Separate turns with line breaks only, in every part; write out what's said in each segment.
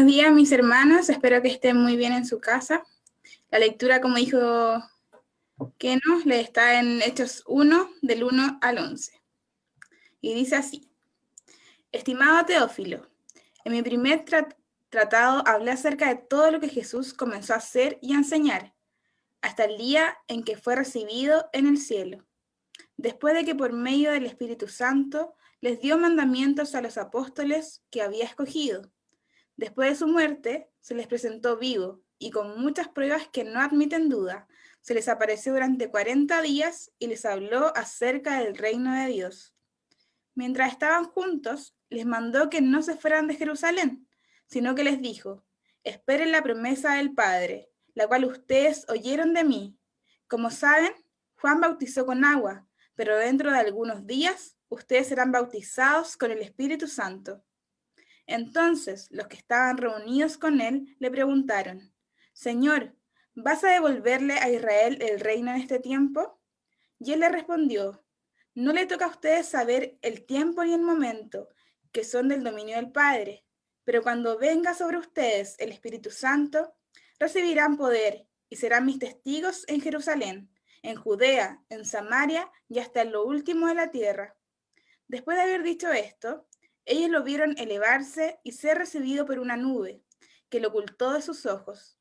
Buenos días, mis hermanos. Espero que estén muy bien en su casa. La lectura, como dijo Keno, le está en Hechos 1, del 1 al 11. Y dice así: Estimado Teófilo, en mi primer tratado hablé acerca de todo lo que Jesús comenzó a hacer y a enseñar, hasta el día en que fue recibido en el cielo, después de que por medio del Espíritu Santo les dio mandamientos a los apóstoles que había escogido. Después de su muerte, se les presentó vivo y con muchas pruebas que no admiten duda. Se les apareció durante 40 días y les habló acerca del reino de Dios. Mientras estaban juntos, les mandó que no se fueran de Jerusalén, sino que les dijo: esperen la promesa del Padre, la cual ustedes oyeron de mí. Como saben, Juan bautizó con agua, pero dentro de algunos días ustedes serán bautizados con el Espíritu Santo. Entonces los que estaban reunidos con él le preguntaron: Señor, ¿vas a devolverle a Israel el reino en este tiempo? Y él le respondió: no le toca a ustedes saber el tiempo ni el momento, que son del dominio del Padre, pero cuando venga sobre ustedes el Espíritu Santo, recibirán poder y serán mis testigos en Jerusalén, en Judea, en Samaria y hasta en lo último de la tierra. Después de haber dicho esto, ellos lo vieron elevarse y ser recibido por una nube, que lo ocultó de sus ojos.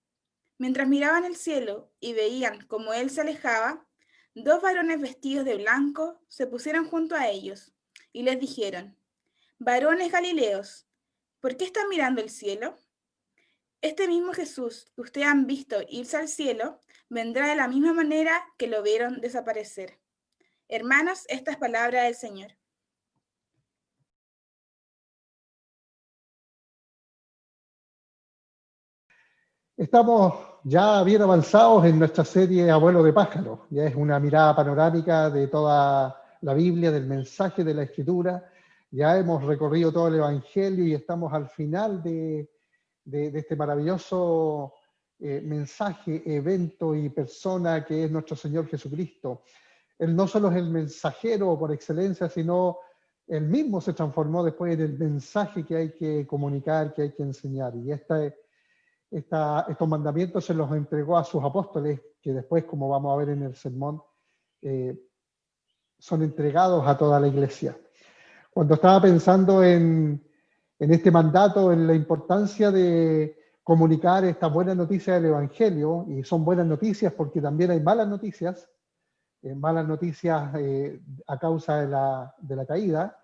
Mientras miraban el cielo y veían cómo él se alejaba, dos varones vestidos de blanco se pusieron junto a ellos y les dijeron: varones Galileos, ¿por qué están mirando el cielo? Este mismo Jesús que ustedes han visto irse al cielo, vendrá de la misma manera que lo vieron desaparecer. Hermanos, esta es palabra del Señor.
Estamos ya bien avanzados en nuestra serie Abuelo de Pájaros. Ya es una mirada panorámica de toda la Biblia, del mensaje de la Escritura. Ya hemos recorrido todo el Evangelio y estamos al final de este maravilloso mensaje, evento y persona que es nuestro Señor Jesucristo. Él no solo es el mensajero por excelencia, sino él mismo se transformó después en el mensaje que hay que comunicar, que hay que enseñar. Y estos mandamientos se los entregó a sus apóstoles, que después, como vamos a ver en el sermón, son entregados a toda la iglesia. Cuando estaba pensando en este mandato, en la importancia de comunicar esta buena noticia del Evangelio, y son buenas noticias porque también hay malas noticias a causa de la caída,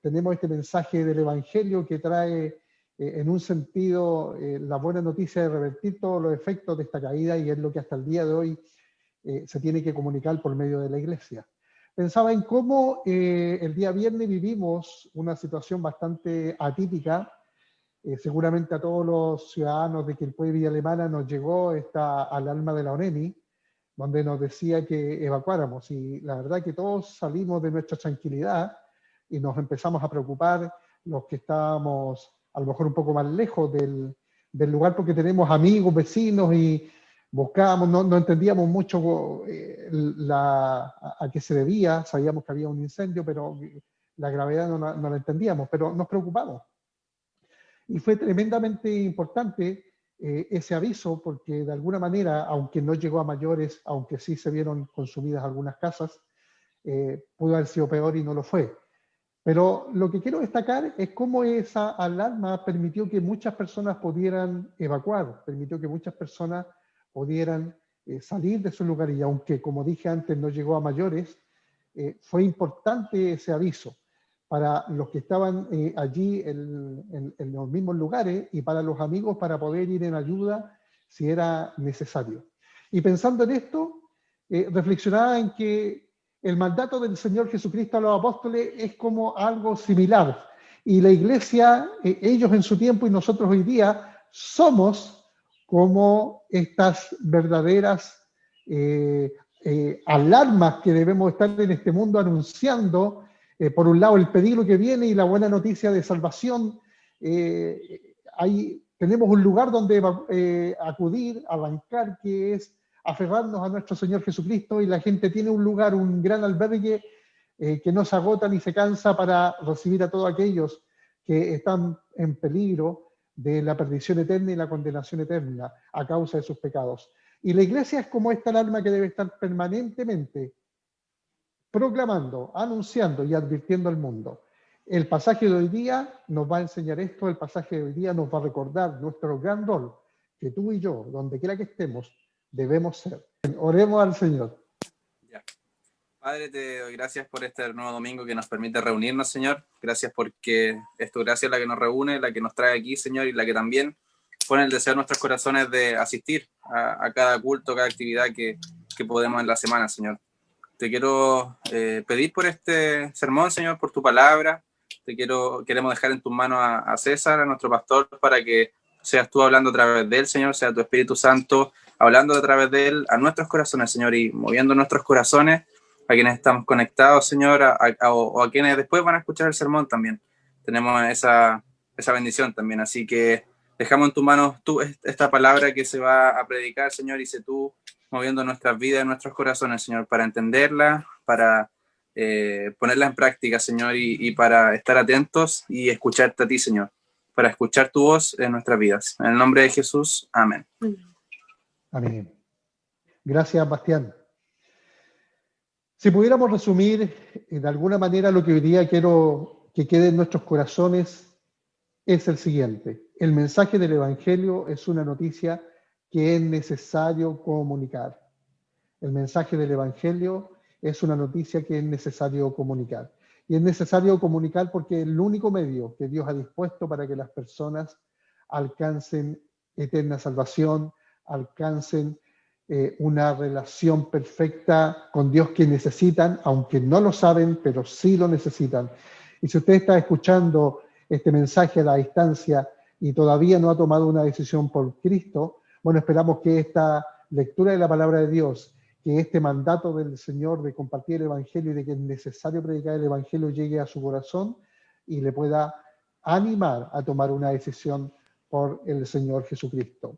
tenemos este mensaje del Evangelio que trae en un sentido la buena noticia de revertir todos los efectos de esta caída, y es lo que hasta el día de hoy se tiene que comunicar por medio de la iglesia. Pensaba en cómo el día viernes vivimos una situación bastante atípica. Seguramente a todos los ciudadanos de Quilpué y Villa Alemana nos llegó esta alarma de la ONEMI, donde nos decía que evacuáramos, y la verdad que todos salimos de nuestra tranquilidad y nos empezamos a preocupar, los que estábamos a lo mejor un poco más lejos del lugar, porque tenemos amigos, vecinos, y buscábamos, no entendíamos mucho a qué se debía. Sabíamos que había un incendio, pero la gravedad no la entendíamos, pero nos preocupamos. Y fue tremendamente importante ese aviso, porque de alguna manera, aunque no llegó a mayores, aunque sí se vieron consumidas algunas casas, pudo haber sido peor y no lo fue. Pero lo que quiero destacar es cómo esa alarma permitió que muchas personas pudieran evacuar, permitió que muchas personas pudieran salir de su lugar, y aunque, como dije antes, no llegó a mayores, fue importante ese aviso para los que estaban allí en los mismos lugares, y para los amigos para poder ir en ayuda si era necesario. Y pensando en esto, reflexionaba en que el mandato del Señor Jesucristo a los apóstoles es como algo similar. Y la iglesia, ellos en su tiempo y nosotros hoy día, somos como estas verdaderas alarmas que debemos estar en este mundo anunciando, por un lado el peligro que viene y la buena noticia de salvación. Tenemos un lugar donde acudir, arrancar, que es aferrarnos a nuestro Señor Jesucristo, y la gente tiene un lugar, un gran albergue que no se agota ni se cansa para recibir a todos aquellos que están en peligro, de la perdición eterna y la condenación eterna a causa de sus pecados. Y la iglesia es como esta alma que debe estar permanentemente proclamando, anunciando y advirtiendo al mundo. El pasaje de hoy día nos va a enseñar esto, el pasaje de hoy día nos va a recordar nuestro gran rol, que tú y yo, donde quiera que estemos, debemos ser. Oremos al Señor.
Ya. Padre, te doy gracias por este nuevo domingo que nos permite reunirnos, Señor. Gracias porque es tu gracia la que nos reúne, la que nos trae aquí, Señor, y la que también pone el deseo en nuestros corazones de asistir a cada culto, cada actividad que podemos en la semana, Señor. Te quiero pedir por este sermón, Señor, por tu palabra. Queremos dejar en tus manos a César, a nuestro pastor, para que seas tú hablando a través de él, Señor, sea tu Espíritu Santo hablando a través de él a nuestros corazones, Señor, y moviendo nuestros corazones a quienes estamos conectados, Señor, o a quienes después van a escuchar el sermón también. Tenemos esa bendición también, así que dejamos en tus manos esta palabra que se va a predicar, Señor, y sé tú moviendo nuestras vidas y nuestros corazones, Señor, para entenderla, para ponerla en práctica, Señor, y para estar atentos y escucharte a ti, Señor, para escuchar tu voz en nuestras vidas. En el nombre de Jesús, amén.
Amén. Gracias, Bastián. Si pudiéramos resumir de alguna manera lo que hoy día quiero que quede en nuestros corazones, es el siguiente. El mensaje del Evangelio es una noticia que es necesario comunicar. El mensaje del Evangelio es una noticia que es necesario comunicar. Y es necesario comunicar porque es el único medio que Dios ha dispuesto para que las personas alcancen eterna salvación, alcancen una relación perfecta con Dios que necesitan, aunque no lo saben, pero sí lo necesitan. Y si usted está escuchando este mensaje a la distancia y todavía no ha tomado una decisión por Cristo, bueno, esperamos que esta lectura de la palabra de Dios, que este mandato del Señor de compartir el Evangelio y de que es necesario predicar el Evangelio llegue a su corazón y le pueda animar a tomar una decisión por el Señor Jesucristo.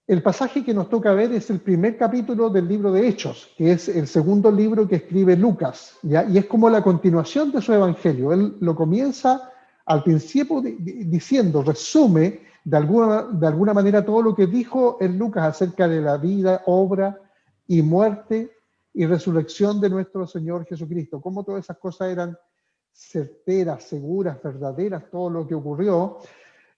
El pasaje que nos toca ver es el primer capítulo del libro de Hechos, que es el segundo libro que escribe Lucas, ¿ya? Y es como la continuación de su evangelio. Él lo comienza al principio diciendo, resume de alguna manera todo lo que dijo en Lucas acerca de la vida, obra y muerte y resurrección de nuestro Señor Jesucristo. Cómo todas esas cosas eran certeras, seguras, verdaderas, todo lo que ocurrió.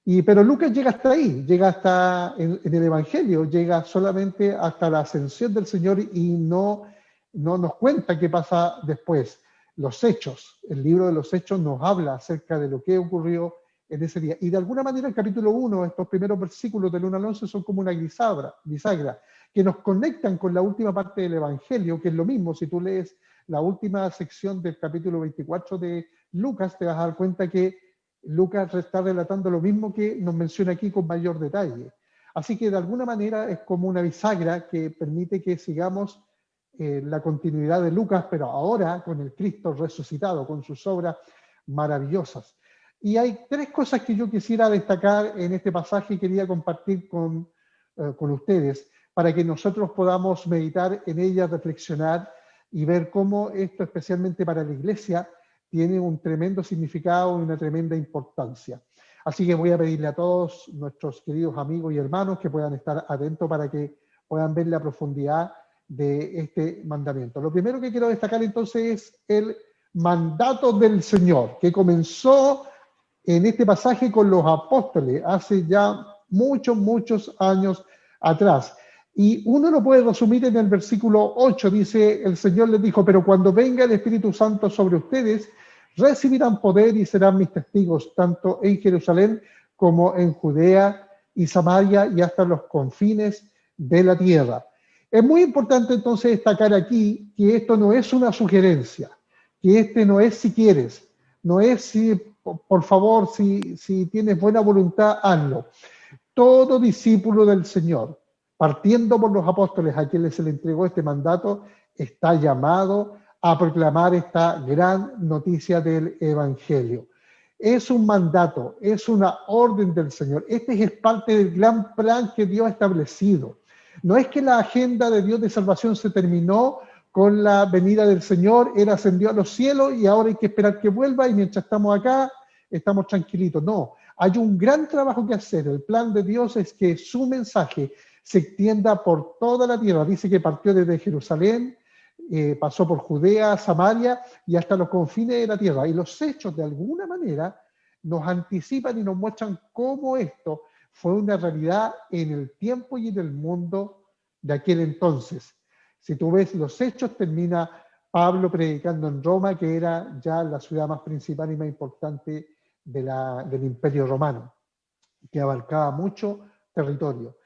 Pero Lucas llega hasta ahí, llega hasta en el Evangelio, llega solamente hasta la ascensión del Señor y no nos cuenta qué pasa después. Los Hechos, el libro de los Hechos nos habla acerca de lo que ocurrió en ese día. Y de alguna manera el capítulo 1, estos primeros versículos del 1 al 11 son como una bisagra, que nos conectan con la última parte del Evangelio, que es lo mismo. Si tú lees la última sección del capítulo 24 de Lucas, te vas a dar cuenta que Lucas está relatando lo mismo que nos menciona aquí con mayor detalle. Así que de alguna manera es como una bisagra que permite que sigamos la continuidad de Lucas, pero ahora con el Cristo resucitado, con sus obras maravillosas. Y hay tres cosas que yo quisiera destacar en este pasaje y quería compartir con ustedes para que nosotros podamos meditar en ellas, reflexionar y ver cómo esto, especialmente para la iglesia, tiene un tremendo significado y una tremenda importancia. Así que voy a pedirle a todos nuestros queridos amigos y hermanos que puedan estar atentos para que puedan ver la profundidad de este mandamiento. Lo primero que quiero destacar entonces es el mandato del Señor, que comenzó en este pasaje con los apóstoles hace ya muchos años atrás. Y uno lo puede resumir en el versículo 8, dice, el Señor les dijo, pero cuando venga el Espíritu Santo sobre ustedes, recibirán poder y serán mis testigos, tanto en Jerusalén como en Judea y Samaria y hasta los confines de la tierra. Es muy importante entonces destacar aquí que esto no es una sugerencia, que este no es si quieres, no es si, por favor, si tienes buena voluntad, hazlo. Todo discípulo del Señor, partiendo por los apóstoles a quienes se le entregó este mandato, está llamado a proclamar esta gran noticia del Evangelio. Es un mandato, es una orden del Señor. Este es parte del gran plan que Dios ha establecido. No es que la agenda de Dios de salvación se terminó con la venida del Señor, Él ascendió a los cielos y ahora hay que esperar que vuelva y mientras estamos acá, estamos tranquilitos. No, hay un gran trabajo que hacer. El plan de Dios es que su mensaje se extienda por toda la tierra. Dice que partió desde Jerusalén, pasó por Judea, Samaria y hasta los confines de la tierra. Y los hechos, de alguna manera, nos anticipan y nos muestran cómo esto fue una realidad en el tiempo y en el mundo de aquel entonces. Si tú ves los hechos, termina Pablo predicando en Roma, que era ya la ciudad más principal y más importante del Imperio Romano, que abarcaba mucho territorio.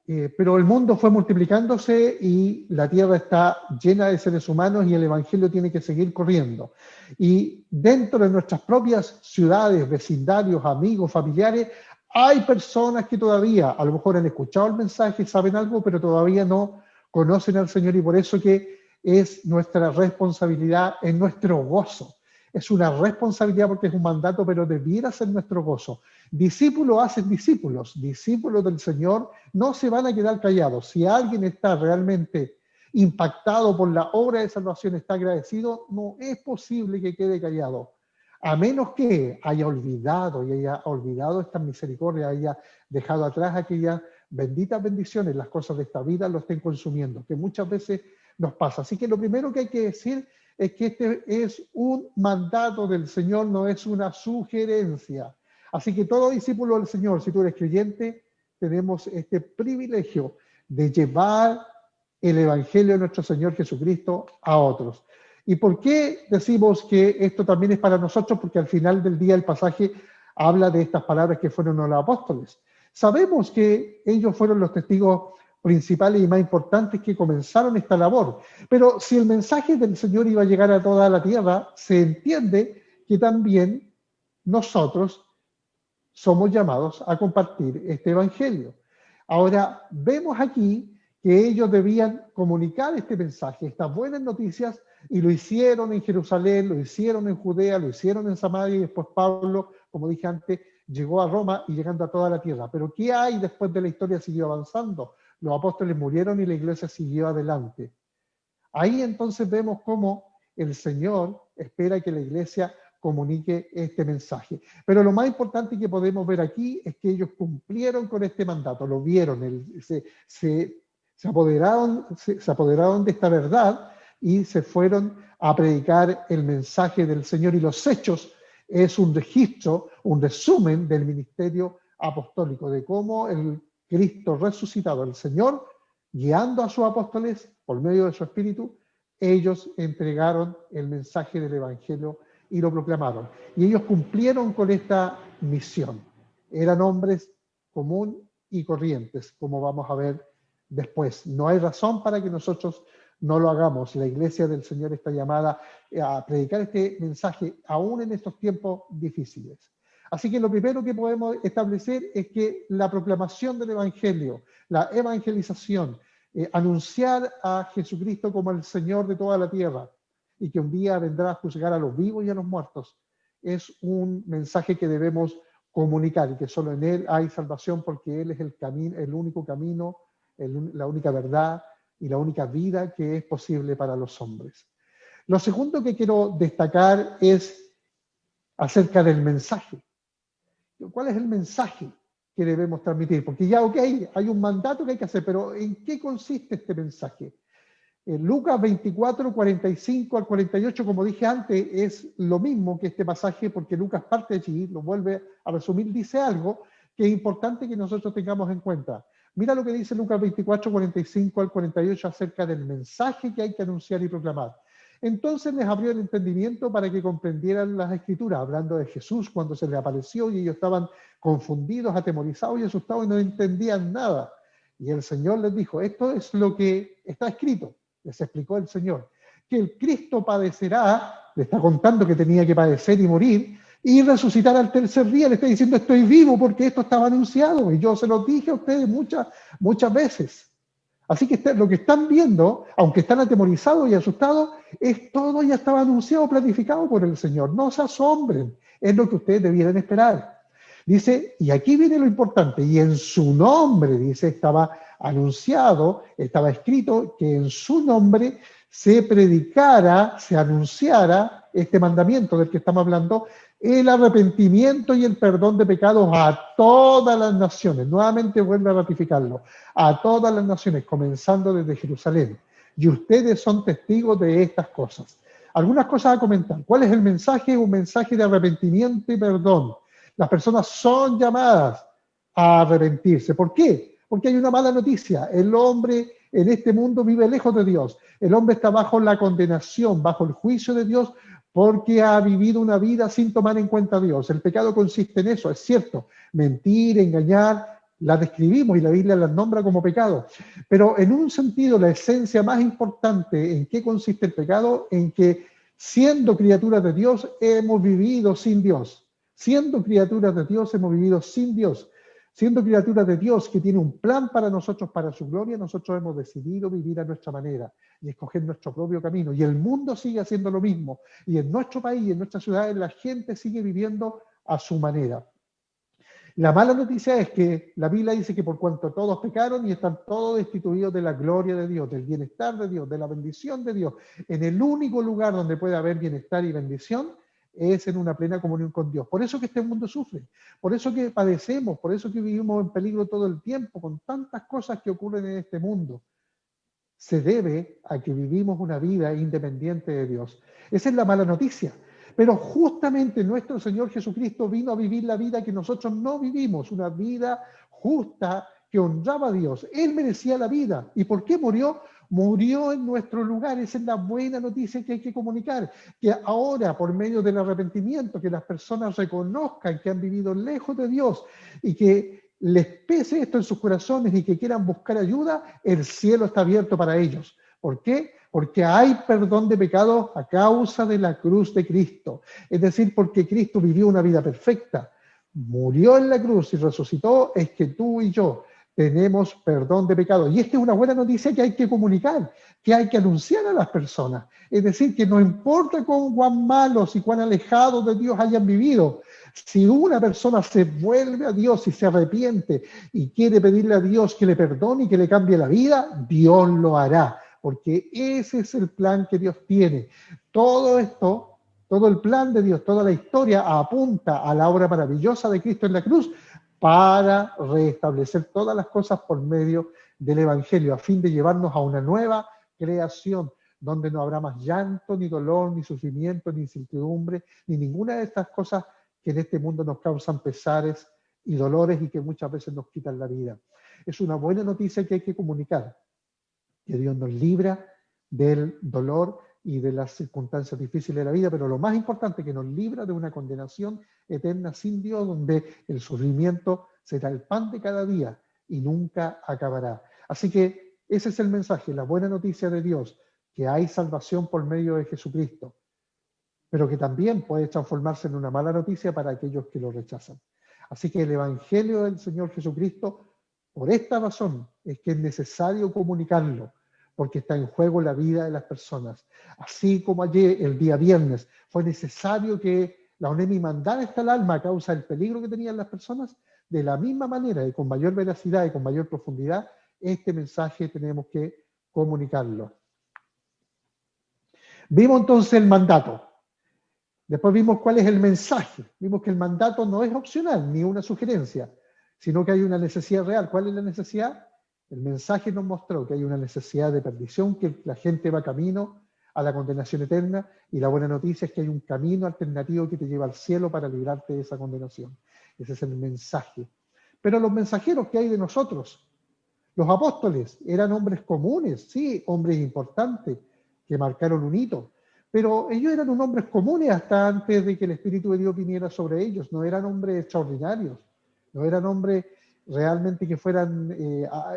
Pero el mundo fue multiplicándose y la tierra está llena de seres humanos y el evangelio tiene que seguir corriendo. Y dentro de nuestras propias ciudades, vecindarios, amigos, familiares, hay personas que todavía a lo mejor han escuchado el mensaje, saben algo, pero todavía no conocen al Señor, y por eso que es nuestra responsabilidad, es nuestro gozo. Es una responsabilidad porque es un mandato, pero debiera ser nuestro gozo. Discípulos hacen discípulos. Discípulos del Señor no se van a quedar callados. Si alguien está realmente impactado por la obra de salvación, está agradecido, no es posible que quede callado. A menos que haya olvidado esta misericordia, haya dejado atrás aquellas benditas bendiciones, las cosas de esta vida lo estén consumiendo, que muchas veces nos pasa. Así que lo primero que hay que decir es que este es un mandato del Señor, no es una sugerencia. Así que todo discípulo del Señor, si tú eres creyente, tenemos este privilegio de llevar el Evangelio de nuestro Señor Jesucristo a otros. ¿Y por qué decimos que esto también es para nosotros? Porque al final del día el pasaje habla de estas palabras que fueron los apóstoles. Sabemos que ellos fueron los testigos principales y más importantes que comenzaron esta labor. Pero si el mensaje del Señor iba a llegar a toda la tierra, se entiende que también nosotros somos llamados a compartir este evangelio. Ahora, vemos aquí que ellos debían comunicar este mensaje, estas buenas noticias, y lo hicieron en Jerusalén, lo hicieron en Judea, lo hicieron en Samaria, y después Pablo, como dije antes, llegó a Roma y llegando a toda la tierra. Pero ¿qué hay después de la historia? Siguió avanzando. Los apóstoles murieron y la iglesia siguió adelante. Ahí entonces vemos cómo el Señor espera que la iglesia comunique este mensaje. Pero lo más importante que podemos ver aquí es que ellos cumplieron con este mandato, lo vieron, se apoderaron de esta verdad y se fueron a predicar el mensaje del Señor. Y los hechos es un registro, un resumen del ministerio apostólico, de cómo el Cristo resucitado, el Señor, guiando a sus apóstoles por medio de su Espíritu, ellos entregaron el mensaje del Evangelio y lo proclamaron. Y ellos cumplieron con esta misión. Eran hombres comunes y corrientes, como vamos a ver después. No hay razón para que nosotros no lo hagamos. La iglesia del Señor está llamada a predicar este mensaje aún en estos tiempos difíciles. Así que lo primero que podemos establecer es que la proclamación del Evangelio, la evangelización, anunciar a Jesucristo como el Señor de toda la tierra y que un día vendrá a juzgar a los vivos y a los muertos, es un mensaje que debemos comunicar, y que solo en Él hay salvación, porque Él es el camino, el único camino, la única verdad y la única vida que es posible para los hombres. Lo segundo que quiero destacar es acerca del mensaje. ¿Cuál es el mensaje que debemos transmitir? Porque ya, ok, hay un mandato que hay que hacer, pero ¿en qué consiste este mensaje? En Lucas 24, 45 al 48, como dije antes, es lo mismo que este pasaje, porque Lucas parte allí, lo vuelve a resumir, dice algo que es importante que nosotros tengamos en cuenta. Mira lo que dice Lucas 24, 45 al 48 acerca del mensaje que hay que anunciar y proclamar. Entonces les abrió el entendimiento para que comprendieran las Escrituras, hablando de Jesús cuando se les apareció, y ellos estaban confundidos, atemorizados y asustados y no entendían nada. Y el Señor les dijo, esto es lo que está escrito, les explicó el Señor, que el Cristo padecerá, le está contando que tenía que padecer y morir, y resucitar al tercer día. Le está diciendo, estoy vivo porque esto estaba anunciado, y yo se lo dije a ustedes muchas veces. Así que lo que están viendo, aunque están atemorizados y asustados, es todo ya estaba anunciado, planificado por el Señor. No se asombren, es lo que ustedes debieran esperar. Dice, y aquí viene lo importante, y en su nombre, dice, estaba anunciado, estaba escrito que en su nombre se predicara, se anunciara este mandamiento del que estamos hablando, el arrepentimiento y el perdón de pecados a todas las naciones. Nuevamente vuelve a ratificarlo, a todas las naciones, comenzando desde Jerusalén. Y ustedes son testigos de estas cosas. Algunas cosas a comentar. ¿Cuál es el mensaje? Un mensaje de arrepentimiento y perdón. Las personas son llamadas a arrepentirse. ¿Por qué? Porque hay una mala noticia. El hombre en este mundo vive lejos de Dios. El hombre está bajo la condenación, bajo el juicio de Dios, porque ha vivido una vida sin tomar en cuenta a Dios. El pecado consiste en eso, es cierto. Mentir, engañar, las describimos y la Biblia las nombra como pecado. Pero en un sentido, la esencia más importante en qué consiste el pecado, en que siendo criaturas de Dios, hemos vivido sin Dios. Siendo criaturas de Dios, hemos vivido sin Dios. Siendo criaturas de Dios que tiene un plan para nosotros, para su gloria, nosotros hemos decidido vivir a nuestra manera y escoger nuestro propio camino. Y el mundo sigue haciendo lo mismo. Y en nuestro país, en nuestras ciudades, la gente sigue viviendo a su manera. La mala noticia es que la Biblia dice que por cuanto todos pecaron y están todos destituidos de la gloria de Dios, del bienestar de Dios, de la bendición de Dios, en el único lugar donde puede haber bienestar y bendición es en una plena comunión con Dios. Por eso que este mundo sufre, por eso que padecemos, por eso que vivimos en peligro todo el tiempo, con tantas cosas que ocurren en este mundo. Se debe a que vivimos una vida independiente de Dios. Esa es la mala noticia. Pero justamente nuestro Señor Jesucristo vino a vivir la vida que nosotros no vivimos, una vida justa que honraba a Dios. Él merecía la vida. ¿Y por qué murió? Murió en nuestro lugar. Esa es la buena noticia que hay que comunicar. Que ahora, por medio del arrepentimiento, que las personas reconozcan que han vivido lejos de Dios y que les pese esto en sus corazones y que quieran buscar ayuda, el cielo está abierto para ellos. ¿Por qué? Porque hay perdón de pecados a causa de la cruz de Cristo. Es decir, porque Cristo vivió una vida perfecta, murió en la cruz y resucitó, es que tú y yo tenemos perdón de pecados. Y esta es una buena noticia que hay que comunicar, que hay que anunciar a las personas. Es decir, que no importa cuán malos y cuán alejados de Dios hayan vivido, si una persona se vuelve a Dios y se arrepiente y quiere pedirle a Dios que le perdone y que le cambie la vida, Dios lo hará. Porque ese es el plan que Dios tiene. Todo esto, todo el plan de Dios, toda la historia apunta a la obra maravillosa de Cristo en la cruz para restablecer todas las cosas por medio del Evangelio, a fin de llevarnos a una nueva creación, donde no habrá más llanto, ni dolor, ni sufrimiento, ni incertidumbre, ni ninguna de estas cosas que en este mundo nos causan pesares y dolores y que muchas veces nos quitan la vida. Es una buena noticia que hay que comunicar, que Dios nos libra del dolor y de las circunstancias difíciles de la vida, pero lo más importante, que nos libra de una condenación eterna sin Dios, donde el sufrimiento será el pan de cada día y nunca acabará. Así que ese es el mensaje, la buena noticia de Dios, que hay salvación por medio de Jesucristo, pero que también puede transformarse en una mala noticia para aquellos que lo rechazan. Así que el Evangelio del Señor Jesucristo, por esta razón, es que es necesario comunicarlo, porque está en juego la vida de las personas. Así como ayer, el día viernes, fue necesario que la ONEMI mandara esta alarma a causa del peligro que tenían las personas, de la misma manera y con mayor veracidad y con mayor profundidad, este mensaje tenemos que comunicarlo. Vimos entonces el mandato. Después vimos cuál es el mensaje. Vimos que el mandato no es opcional ni una sugerencia, sino que hay una necesidad real. ¿Cuál es la necesidad? El mensaje nos mostró que hay una necesidad de perdición, que la gente va camino a la condenación eterna, y la buena noticia es que hay un camino alternativo que te lleva al cielo para librarte de esa condenación. Ese es el mensaje. Pero los mensajeros que hay de nosotros, los apóstoles, eran hombres comunes, sí, hombres importantes, que marcaron un hito, pero ellos eran hombres comunes hasta antes de que el Espíritu de Dios viniera sobre ellos. No eran hombres extraordinarios, no eran hombres realmente que fueran,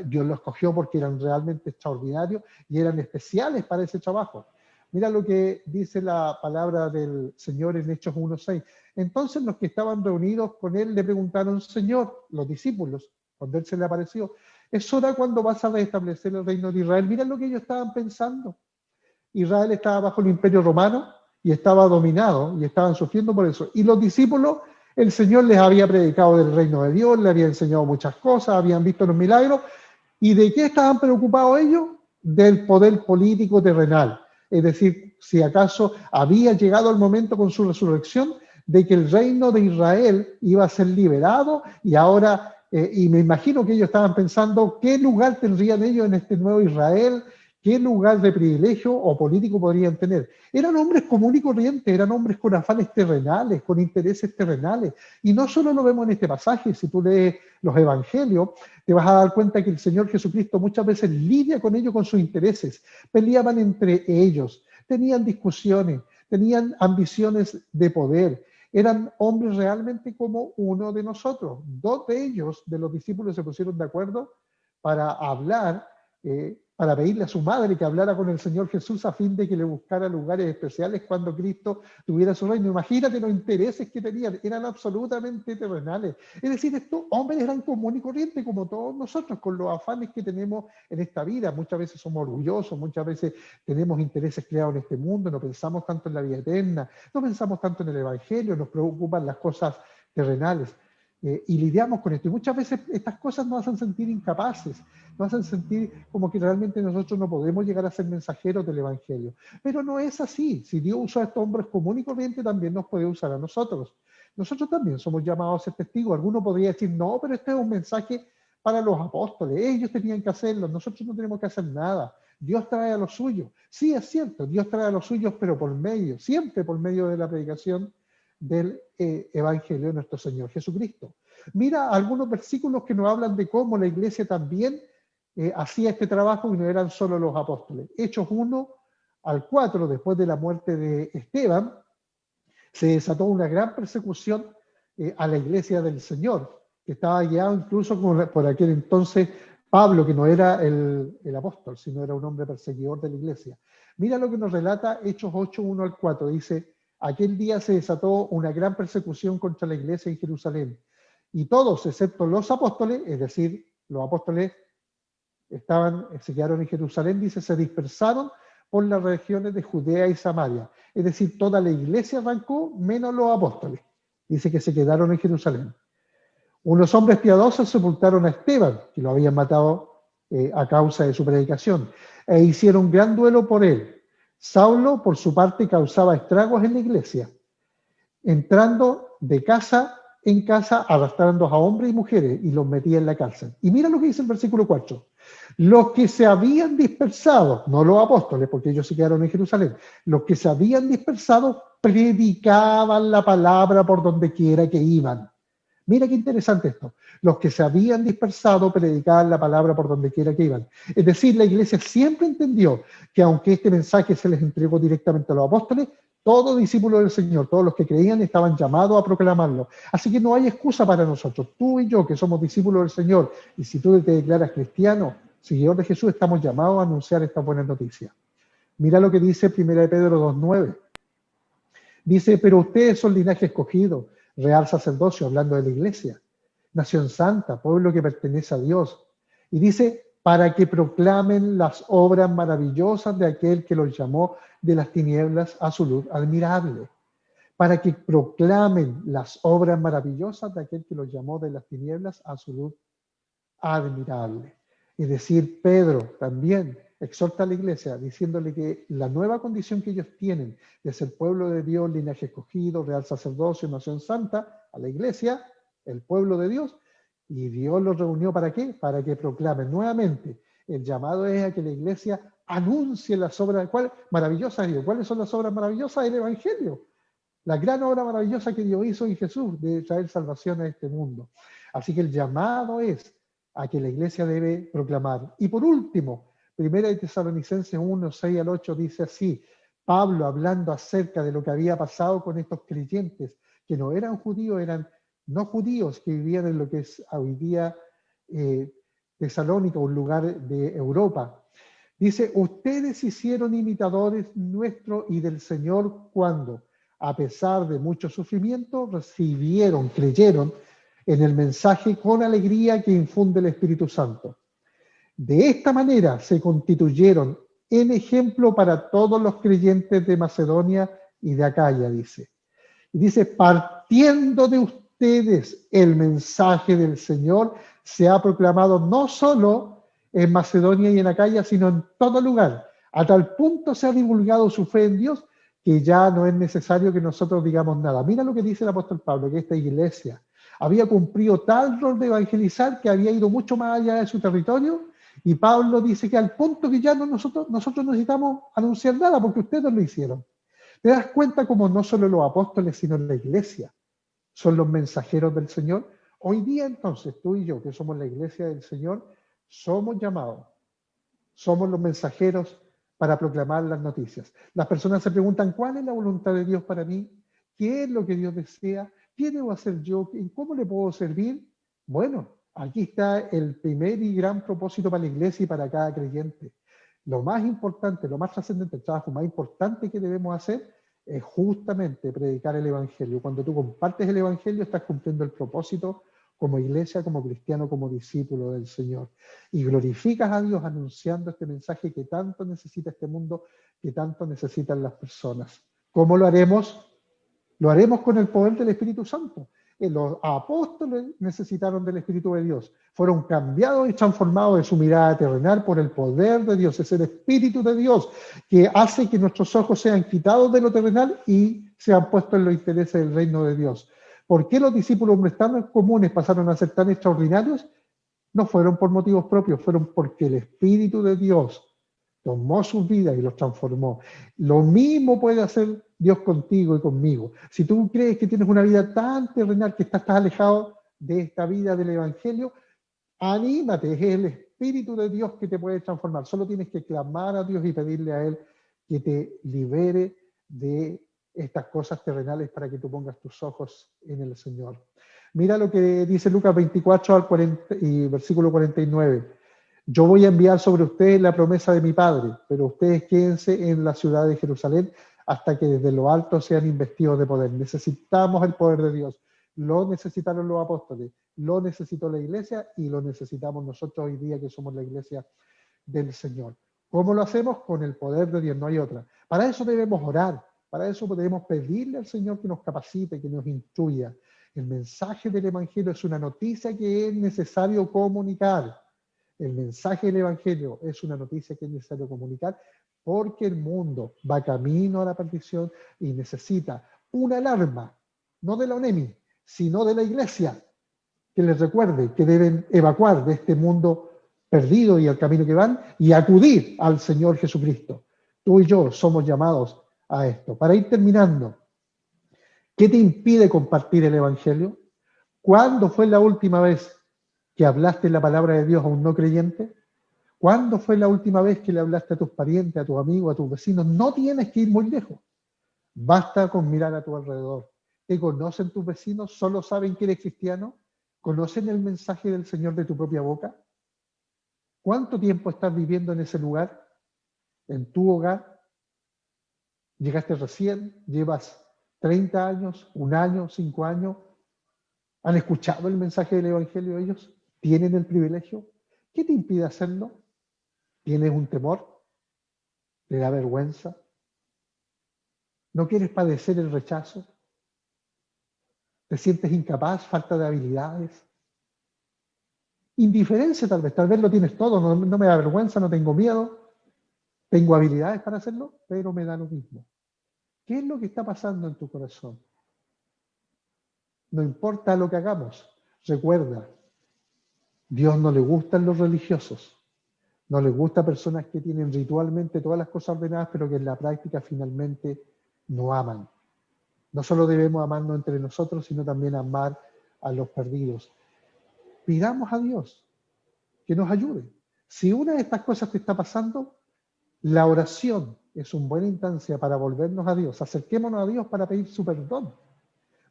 Dios los escogió porque eran realmente extraordinarios y eran especiales para ese trabajo. Mira lo que dice la palabra del Señor en Hechos 1:6. Entonces los que estaban reunidos con él le preguntaron: Señor, los discípulos, cuando él se le apareció, ¿es hora cuando vas a restablecer el reino de Israel? Mira lo que ellos estaban pensando. Israel estaba bajo el imperio romano y estaba dominado y estaban sufriendo por eso. Y los discípulos, el Señor les había predicado del reino de Dios, les había enseñado muchas cosas, habían visto los milagros. ¿Y de qué estaban preocupados ellos? del poder político terrenal. Es decir, si acaso había llegado el momento con su resurrección de que el reino de Israel iba a ser liberado y ahora, y me imagino que ellos estaban pensando qué lugar tendrían ellos en este nuevo Israel, qué lugar de privilegio o político podrían tener. Eran hombres comunes y corrientes, eran hombres con afanes terrenales, con intereses terrenales. Y no solo lo vemos en este pasaje, si tú lees los evangelios, te vas a dar cuenta que el Señor Jesucristo muchas veces lidia con ellos, con sus intereses. Peleaban entre ellos, tenían discusiones, tenían ambiciones de poder. Eran hombres realmente como uno de nosotros. Dos de ellos, de los discípulos, se pusieron de acuerdo para hablar, para pedirle a su madre que hablara con el Señor Jesús a fin de que le buscara lugares especiales cuando Cristo tuviera su reino. Imagínate los intereses que tenían, eran absolutamente terrenales. Es decir, estos hombres eran común y corriente como todos nosotros, con los afanes que tenemos en esta vida. Muchas veces somos orgullosos, muchas veces tenemos intereses creados en este mundo, no pensamos tanto en la vida eterna, no pensamos tanto en el Evangelio, nos preocupan las cosas terrenales. Y lidiamos con esto. Y muchas veces estas cosas nos hacen sentir incapaces, nos hacen sentir como que realmente nosotros no podemos llegar a ser mensajeros del Evangelio. Pero no es así. Si Dios usa a estos hombres comunes y corrientes, también nos puede usar a nosotros. Nosotros también somos llamados a ser testigos. Alguno podría decir, no, pero este es un mensaje para los apóstoles. Ellos tenían que hacerlo. Nosotros no tenemos que hacer nada. Dios trae a los suyos. Sí, es cierto. Dios trae a los suyos, pero por medio, siempre por medio de la predicación del Evangelio de nuestro Señor Jesucristo. Mira algunos versículos que nos hablan de cómo la iglesia también hacía este trabajo y no eran solo los apóstoles. Hechos 1-4, después de la muerte de Esteban, se desató una gran persecución a la iglesia del Señor, que estaba guiado incluso por aquel entonces Pablo, que no era el apóstol, sino era un hombre perseguidor de la iglesia. Mira lo que nos relata Hechos 8:1-4, dice: aquel día se desató una gran persecución contra la iglesia en Jerusalén, y todos, excepto los apóstoles, es decir, los apóstoles se quedaron en Jerusalén, dice, se dispersaron por las regiones de Judea y Samaria. Es decir, toda la iglesia arrancó, menos los apóstoles. Dice que se quedaron en Jerusalén. Unos hombres piadosos sepultaron a Esteban, que lo habían matado a causa de su predicación, e hicieron gran duelo por él. Saulo, por su parte, causaba estragos en la iglesia, entrando de casa en casa, arrastrando a hombres y mujeres y los metía en la cárcel. Y mira lo que dice el versículo 4. Los que se habían dispersado, no los apóstoles, porque ellos se quedaron en Jerusalén, los que se habían dispersado predicaban la palabra por donde quiera que iban. Mira qué interesante esto. Los que se habían dispersado predicaban la palabra por donde quiera que iban. Es decir, la iglesia siempre entendió que aunque este mensaje se les entregó directamente a los apóstoles, todo discípulo del Señor, todos los que creían estaban llamados a proclamarlo. Así que no hay excusa para nosotros. Tú y yo, que somos discípulos del Señor, y si tú te declaras cristiano, seguidor de Jesús, estamos llamados a anunciar esta buena noticia. Mira lo que dice 1 Pedro 2:9. Dice, pero ustedes son linaje escogido, real sacerdocio, hablando de la iglesia, nación santa, pueblo que pertenece a Dios. Y dice, para que proclamen las obras maravillosas de aquel que los llamó de las tinieblas a su luz admirable. Para que proclamen las obras maravillosas de aquel que los llamó de las tinieblas a su luz admirable. Es decir, Pedro también exhorta a la iglesia diciéndole que la nueva condición que ellos tienen de ser pueblo de Dios, linaje escogido, real sacerdocio, nación santa, a la iglesia, el pueblo de Dios, y Dios los reunió ¿para qué? Para que proclamen nuevamente. El llamado es a que la iglesia anuncie las obras maravillosas. ¿Cuáles son las obras maravillosas? El Evangelio. La gran obra maravillosa que Dios hizo en Jesús de traer salvación a este mundo. Así que el llamado es a que la iglesia debe proclamar. Y por último, 1 Tesalonicenses 1:6-8 dice así, Pablo hablando acerca de lo que había pasado con estos creyentes que no eran judíos, eran no judíos que vivían en lo que es hoy día Tesalónica, un lugar de Europa. Dice, ustedes hicieron imitadores nuestros y del Señor cuando, a pesar de mucho sufrimiento, creyeron en el mensaje con alegría que infunde el Espíritu Santo. De esta manera se constituyeron en ejemplo para todos los creyentes de Macedonia y de Acaya, dice. Y dice, partiendo de ustedes el mensaje del Señor se ha proclamado no solo en Macedonia y en Acaya, sino en todo lugar. A tal punto se ha divulgado su fe en Dios que ya no es necesario que nosotros digamos nada. Mira lo que dice el apóstol Pablo, que esta iglesia había cumplido tal rol de evangelizar que había ido mucho más allá de su territorio, y Pablo dice que al punto que ya no nosotros necesitamos anunciar nada porque ustedes lo hicieron. ¿Te das cuenta cómo no solo los apóstoles, sino la iglesia son los mensajeros del Señor? Hoy día entonces tú y yo, que somos la iglesia del Señor, somos llamados, somos los mensajeros para proclamar las noticias. Las personas se preguntan, ¿cuál es la voluntad de Dios para mí? ¿Qué es lo que Dios desea? ¿Qué debo hacer yo? ¿Cómo le puedo servir? Bueno, aquí está el primer y gran propósito para la iglesia y para cada creyente. Lo más importante, lo más trascendente, el trabajo más importante que debemos hacer es justamente predicar el Evangelio. Cuando tú compartes el Evangelio, estás cumpliendo el propósito como iglesia, como cristiano, como discípulo del Señor. Y glorificas a Dios anunciando este mensaje que tanto necesita este mundo, que tanto necesitan las personas. ¿Cómo lo haremos? Lo haremos con el poder del Espíritu Santo. Los apóstoles necesitaron del Espíritu de Dios. Fueron cambiados y transformados de su mirada terrenal por el poder de Dios. Es el Espíritu de Dios que hace que nuestros ojos sean quitados de lo terrenal y sean puestos en los intereses del reino de Dios. ¿Por qué los discípulos hombres tan comunes pasaron a ser tan extraordinarios? No fueron por motivos propios, fueron porque el Espíritu de Dios tomó sus vidas y los transformó. Lo mismo puede hacer Dios contigo y conmigo. Si tú crees que tienes una vida tan terrenal que estás alejado de esta vida del Evangelio, anímate, es el Espíritu de Dios que te puede transformar. Solo tienes que clamar a Dios y pedirle a Él que te libere de estas cosas terrenales para que tú pongas tus ojos en el Señor. Mira lo que dice Lucas 24 al 40 y versículo 49. Yo voy a enviar sobre ustedes la promesa de mi Padre, pero ustedes quédense en la ciudad de Jerusalén hasta que desde lo alto sean investidos de poder. Necesitamos el poder de Dios. Lo necesitaron los apóstoles, lo necesitó la iglesia y lo necesitamos nosotros hoy día que somos la iglesia del Señor. ¿Cómo lo hacemos? Con el poder de Dios, no hay otra. Para eso debemos orar, para eso debemos pedirle al Señor que nos capacite, que nos instruya. El mensaje del Evangelio es una noticia que es necesario comunicar. El mensaje del Evangelio es una noticia que es necesario comunicar porque el mundo va camino a la perdición y necesita una alarma, no de la ONEMI, sino de la iglesia, que les recuerde que deben evacuar de este mundo perdido y al camino que van y acudir al Señor Jesucristo. Tú y yo somos llamados a esto. Para ir terminando, ¿qué te impide compartir el Evangelio? ¿Cuándo fue la última vez que hablaste la palabra de Dios a un no creyente? ¿Cuándo fue la última vez que le hablaste a tus parientes, a tus amigos, a tus vecinos? No tienes que ir muy lejos. Basta con mirar a tu alrededor. ¿Te conocen tus vecinos? ¿Solo saben que eres cristiano? ¿Conocen el mensaje del Señor de tu propia boca? ¿Cuánto tiempo estás viviendo en ese lugar? ¿En tu hogar? ¿Llegaste recién? ¿Llevas 30 años, 1 año, 5 años? ¿Han escuchado el mensaje del Evangelio ellos? ¿Tienen el privilegio? ¿Qué te impide hacerlo? ¿Tienes un temor? ¿Te da vergüenza? ¿No quieres padecer el rechazo? ¿Te sientes incapaz, falta de habilidades? Indiferencia tal vez lo tienes todo, no me da vergüenza, no tengo miedo, tengo habilidades para hacerlo, pero me da lo mismo. ¿Qué es lo que está pasando en tu corazón? No importa lo que hagamos, recuerda, Dios no le gustan los religiosos, no le gusta personas que tienen ritualmente todas las cosas ordenadas, pero que en la práctica finalmente no aman. No solo debemos amarnos entre nosotros, sino también amar a los perdidos. Pidamos a Dios que nos ayude. Si una de estas cosas te está pasando, la oración es una buena instancia para volvernos a Dios. Acerquémonos a Dios para pedir su perdón,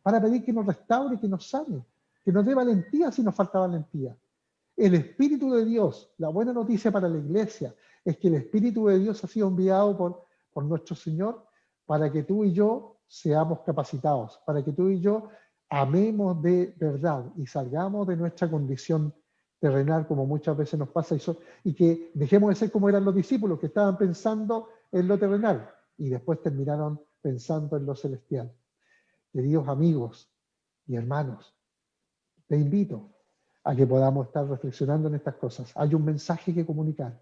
para pedir que nos restaure, que nos sane, que nos dé valentía si nos falta valentía. El Espíritu de Dios, la buena noticia para la iglesia, es que el Espíritu de Dios ha sido enviado por nuestro Señor para que tú y yo seamos capacitados, para que tú y yo amemos de verdad y salgamos de nuestra condición terrenal, como muchas veces nos pasa, y que dejemos de ser como eran los discípulos, que estaban pensando en lo terrenal y después terminaron pensando en lo celestial. Queridos amigos y hermanos, te invito a que podamos estar reflexionando en estas cosas. Hay un mensaje que comunicar.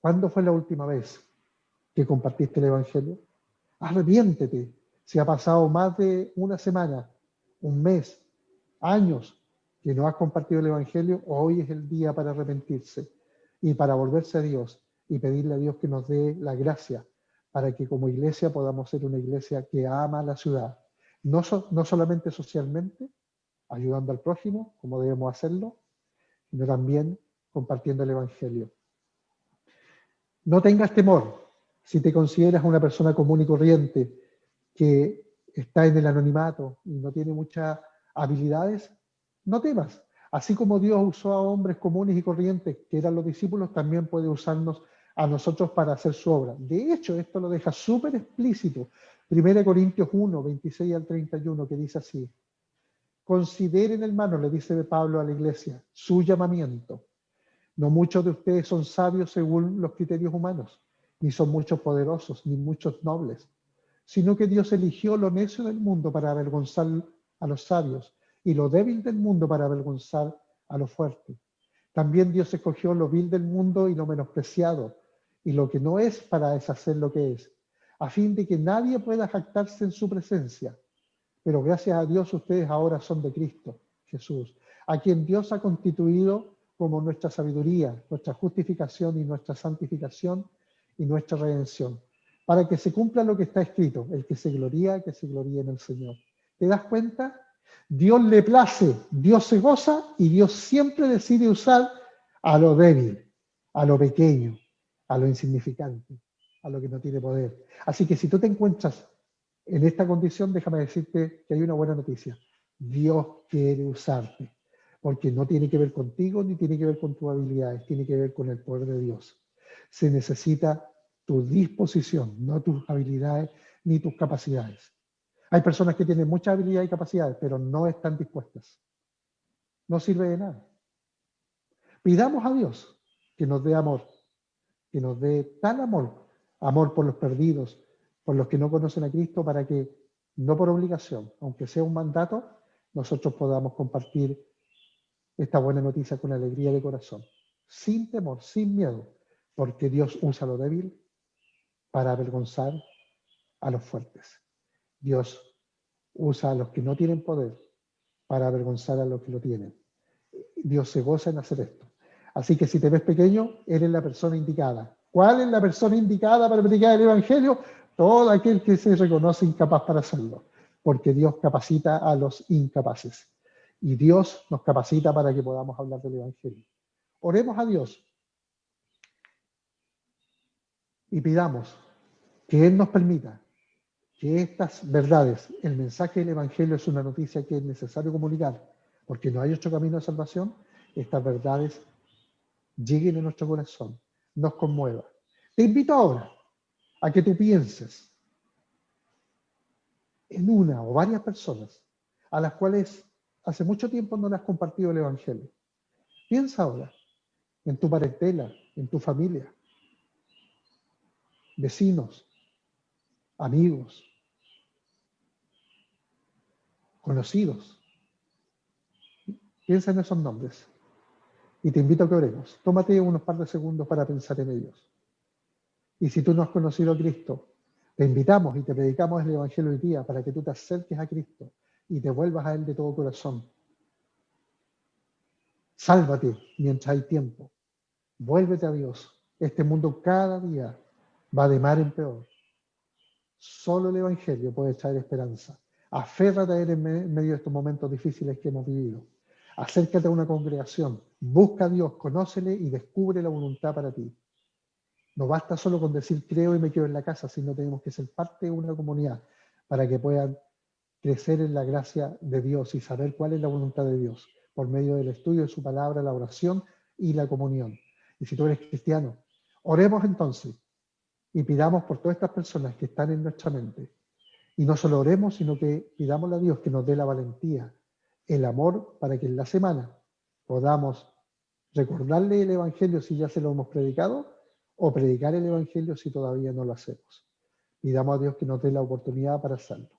¿Cuándo fue la última vez que compartiste el Evangelio? Arrepiéntete. Si ha pasado más de una semana, un mes, años que no has compartido el Evangelio, hoy es el día para arrepentirse y para volverse a Dios y pedirle a Dios que nos dé la gracia para que como iglesia podamos ser una iglesia que ama la ciudad. No solamente socialmente, ayudando al prójimo, como debemos hacerlo, sino también compartiendo el Evangelio. No tengas temor si te consideras una persona común y corriente que está en el anonimato y no tiene muchas habilidades, no temas. Así como Dios usó a hombres comunes y corrientes, que eran los discípulos, también puede usarnos a nosotros para hacer su obra. De hecho, esto lo deja súper explícito. 1 Corintios 1, 26 al 31, que dice así: consideren, hermanos, le dice Pablo a la iglesia, su llamamiento. No muchos de ustedes son sabios según los criterios humanos, ni son muchos poderosos, ni muchos nobles, sino que Dios eligió lo necio del mundo para avergonzar a los sabios y lo débil del mundo para avergonzar a lo fuerte. También Dios escogió lo vil del mundo y lo menospreciado y lo que no es para deshacer lo que es, a fin de que nadie pueda jactarse en su presencia. Pero gracias a Dios ustedes ahora son de Cristo Jesús, a quien Dios ha constituido como nuestra sabiduría, nuestra justificación y nuestra santificación y nuestra redención, para que se cumpla lo que está escrito: el que se gloría en el Señor. ¿Te das cuenta? Dios le place, Dios se goza y Dios siempre decide usar a lo débil, a lo pequeño, a lo insignificante, a lo que no tiene poder. Así que si tú te encuentras en esta condición, déjame decirte que hay una buena noticia. Dios quiere usarte, porque no tiene que ver contigo ni tiene que ver con tus habilidades, tiene que ver con el poder de Dios. Se necesita tu disposición, no tus habilidades ni tus capacidades. Hay personas que tienen muchas habilidades y capacidades, pero no están dispuestas. No sirve de nada. Pidamos a Dios que nos dé amor, que nos dé tal amor por los perdidos, por los que no conocen a Cristo, para que, no por obligación, aunque sea un mandato, nosotros podamos compartir esta buena noticia con alegría de corazón, sin temor, sin miedo, porque Dios usa lo débil para avergonzar a los fuertes. Dios usa a los que no tienen poder para avergonzar a los que lo tienen. Dios se goza en hacer esto. Así que si te ves pequeño, eres la persona indicada. ¿Cuál es la persona indicada para predicar el Evangelio? Todo aquel que se reconoce incapaz para hacerlo, porque Dios capacita a los incapaces. Y Dios nos capacita para que podamos hablar del Evangelio. Oremos a Dios y pidamos que Él nos permita que estas verdades, el mensaje del Evangelio es una noticia que es necesario comunicar, porque no hay otro camino de salvación. Estas verdades lleguen a nuestro corazón, nos conmueva. Te invito ahora a que tú pienses en una o varias personas a las cuales hace mucho tiempo no le has compartido el Evangelio. Piensa ahora en tu parentela, en tu familia, vecinos, amigos, conocidos. Piensa en esos nombres y te invito a que oremos. Tómate unos par de segundos para pensar en ellos. Y si tú no has conocido a Cristo, te invitamos y te predicamos el Evangelio hoy día para que tú te acerques a Cristo y te vuelvas a Él de todo corazón. Sálvate mientras hay tiempo. Vuélvete a Dios. Este mundo cada día va de mal en peor. Solo el Evangelio puede traer esperanza. Aférrate a Él en medio de estos momentos difíciles que hemos vivido. Acércate a una congregación. Busca a Dios, conócele y descubre la voluntad para ti. No basta solo con decir creo y me quedo en la casa, sino tenemos que ser parte de una comunidad para que puedan crecer en la gracia de Dios y saber cuál es la voluntad de Dios por medio del estudio de su palabra, la oración y la comunión. Y si tú eres cristiano, oremos entonces y pidamos por todas estas personas que están en nuestra mente. Y no solo oremos, sino que pidámosle a Dios que nos dé la valentía, el amor, para que en la semana podamos recordarle el Evangelio si ya se lo hemos predicado, o predicar el Evangelio si todavía no lo hacemos. Pidamos a Dios que nos dé la oportunidad para hacerlo.